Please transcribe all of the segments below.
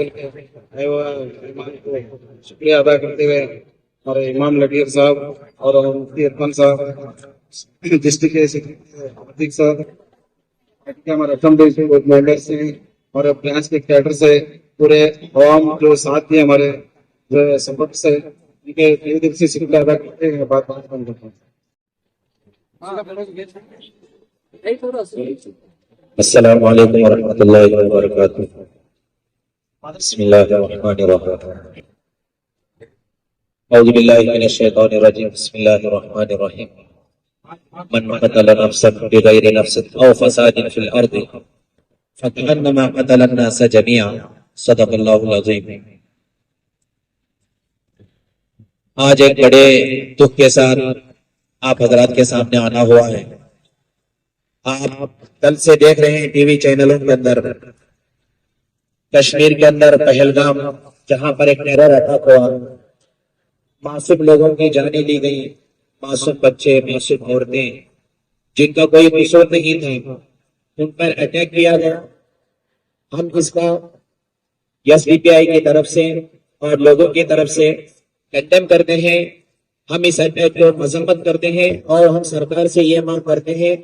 बोल के आए हुआ इमाम को शुक्रिया अदा करते हुए हमारे इमाम लबीर साहब और मुफ्ती इरफान साहब, डिस्ट्रिक्ट के सेक्रेटरी साहब, हमारे असेंबली मेंबर्स हैं और ब्रांच के कैडर से पूरे अवाम जो साथ दिए हमारे जो सपोर्ट से उनके दिल दिल से शुक्रिया अदा करते हैं। बात बंद करता हूँ। अस्सलामु अलैकुम वरहमतुल्लाहि वबरकातुह। बिस्मिल्लाहिर्रहमानिर्रहीम। औज़ु बिल्लाहि मिनश शैतानिर रजीम। बिस्मिल्लाहिर्रहमानिर्रहीम। मन क़तल नफ्सन बिग़ैरि नफ्सिन औ फ़सादिन फ़िल अर्दि फ़कअन्नमा क़तल अन्नास जमीअ। सदक़ल्लाहुल अज़ीम। आज एक बड़े दुख के साथ आप हजरात के सामने आना हुआ है। आप कल से देख रहे हैं टीवी चैनलों के अंदर कश्मीर के अंदर पहलगाम, जहां पर एक टेरर अटैक हुआ, मासूम लोगों की जानें ली गई, मासूम बच्चे, मासूम औरतें जिनका कोई कसूर नहीं था, उन पर अटैक किया गया। हम इसका एसडीपीआई की तरफ से और लोगों की तरफ से कंडेम करते हैं। हम इस अटैक को मजम्मत करते हैं और हम सरकार से ये मांग करते हैं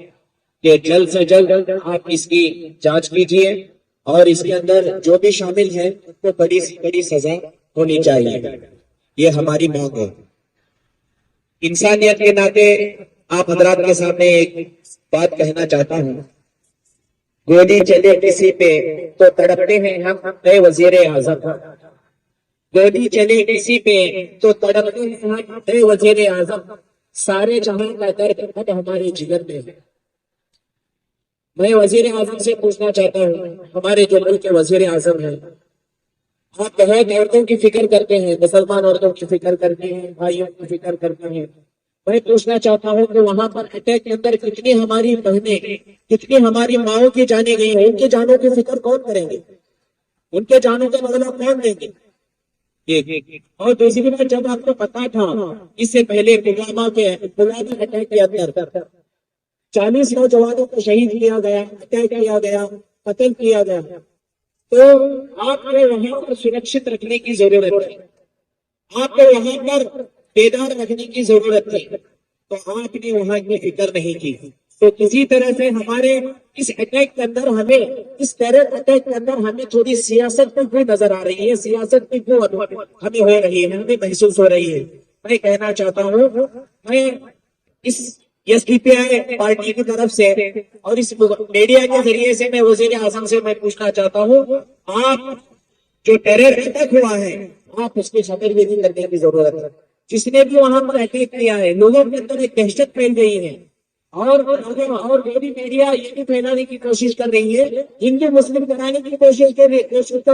कि जल्द से जल्द आप इसकी जांच कीजिए और इसके अंदर जो भी शामिल है उनको बड़ी से बड़ी सजा होनी चाहिए। ये हमारी मांग है। इंसानियत के नाते आप हजरात के सामने एक बात कहना चाहता हूँ। गोली चले किसी पे तो तड़पते हैं हम नए वजीर आजम। गोली चले किसी पे तो तड़पते हैं हम नए वजीर आजम। सारे जहां का दर्द हमारे जिगर में है। मैं वजीर आजम से पूछना चाहता हूँ, हमारे जो मुल्क के वजीर आजम हैं, आप बहुत औरतों की फिक्र करते हैं, मुसलमान औरतों की फिक्र करते हैं, भाइयों की फिक्र करते हैं। मैं पूछना चाहता हूँ कि वहां पर अटैक के अंदर कितनी हमारी बहनें, कितनी हमारी माओ की जाने गई हैं, उनके जानों की फिक्र कौन करेंगे? उनके जानों का बदला कौन देंगे? और दूसरी बात, जब आपको पता था इससे पहले पुलवामा अटैक के अंदर 40 नौजवानों को शहीद किया गया, अटैक किया गया, कत्ल किया गया, तो आपको वहां पर सुरक्षित रखने की जरूरत है, आपको वहां पर बेदार रखने की जरूरत है, तो आपने वहां की फिक्र नहीं की। तो किसी तरह से हमारे इस अटैक के अंदर हमें, इस टेरर अटैक के अंदर हमें थोड़ी सियासत भी नजर आ रही है, सियासत भी हमें हो रही है, हमें महसूस हो रही है। मैं कहना चाहता हूँ, मैं इस एसडीपीआई पार्टी की तरफ से और इस मीडिया के जरिए से मैं वजीर आजम से मैं पूछना चाहता हूँ, आप जो टेरर अटैक हुआ है, आप उसकी खबरगिरी करने की जरूरत है। जिसने भी वहां पर अटैक किया है, लोगों के अंदर एक दहशत फैल गई है और जो भी मीडिया ये भी फैलाने की कोशिश कर रही है, हिंदू मुस्लिम बनाने की कोशिश कर रही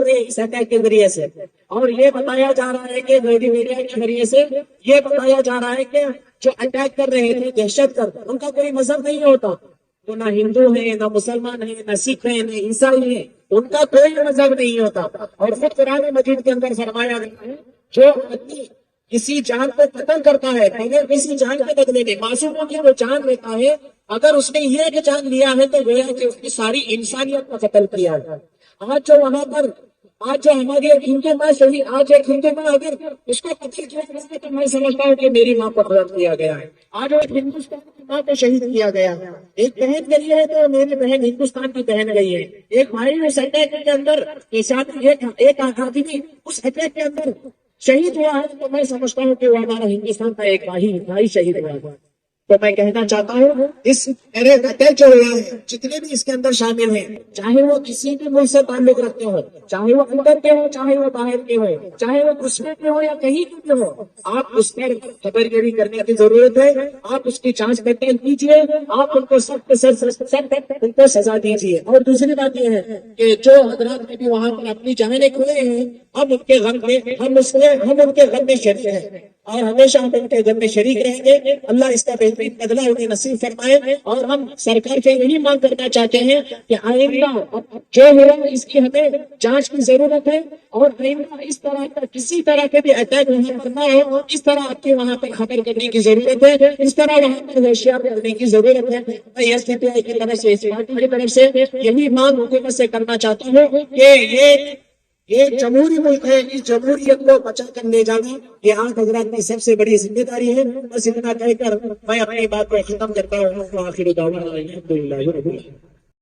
है इस अटैक के जरिए से। और ये बताया जा रहा है कि मीडिया के जरिए से ये बताया जा रहा है कि जो अटैक कर रहे थे दहशतगर्द, उनका कोई मजहब नहीं होता, तो ना हिंदू है, ना मुसलमान है, ना सिख है, ना ईसाई है, उनका कोई मजहब नहीं होता। और खुद कुरान मजीद के अंदर फरमाया गया है, जो आदमी किसी जान को कत्ल करता है, अगर किसी जान के बदले में मासूमों की वो जान लेता है, अगर उसने ये जान लिया है तो गोया कि उसकी सारी इंसानियत को कत्ल किया है। आज जो वहां पर, आज जो हमारी एक हिंदू माँ शहीद, आज एक हिंदू माँ अगर उसको कत्ल किया गया तो मैं समझता हूँ कि मेरी माँ को कत्ल किया गया है। आज एक हिंदुस्तान की माँ को शहीद किया गया है, एक बहन गई है तो मेरी बहन हिंदुस्तान की बहन गई है। एक भाई उस अटैक के अंदर एक आदमी उस अटैक के अंदर शहीद हुआ है, तो मैं समझता हूँ कि वो हमारा हिंदुस्तान का एक भाई शहीद हुआ है। तो मैं कहना चाहता हूँ, इस टेरर अटैक जो हुआ है, जितने भी इसके अंदर शामिल हैं, चाहे वो किसी भी मुल्क से ताल्लुक रखते हो, चाहे वो अंदर के हो, चाहे वो बाहर के हो, चाहे वो घुसपैठ के हो या कहीं के हो, आप उस पर खबरगिरी करने की जरूरत है। आप उसकी जांच पड़ताल कीजिए, आप उनको सख्त उनको सजा दीजिए। और दूसरी बात यह है कि जो हजरात ने भी वहां पर अपनी जानें खोए हैं, हम उनके गम में शरीक हैं और हमेशा हम उनके गम में शरीक रहेंगे। अल्लाह इसका बेहतरीन बदला उन्हें नसीब फरमाए। और हम सरकार से यही मांग करना चाहते हैं कि आइंदा जो हुआ इसकी हमें जांच की जरूरत है, और आइंदा इस तरह का किसी तरह के भी अटैक वहां पर ना हो, इस तरह आपके वहां पर खबर करने की जरूरत है, इस तरह वहां पर होशियार करने की जरूरत है। मैं एसडीपीआई की तरफ से, इस पार्टी की तरफ से यही मांग हुकूमत से करना चाहता हूँ कि ये یہ ایک جمہوری ملک ہے، اس جمہوریت کو بچا کر لے جانا یہ آپ حضرات کی سب سے بڑی ذمہ داری ہے. بس اتنا کہہ کر میں اپنی بات کو ختم کرتا ہوں. آخر دعوانا الحمدللہ رب العالمین.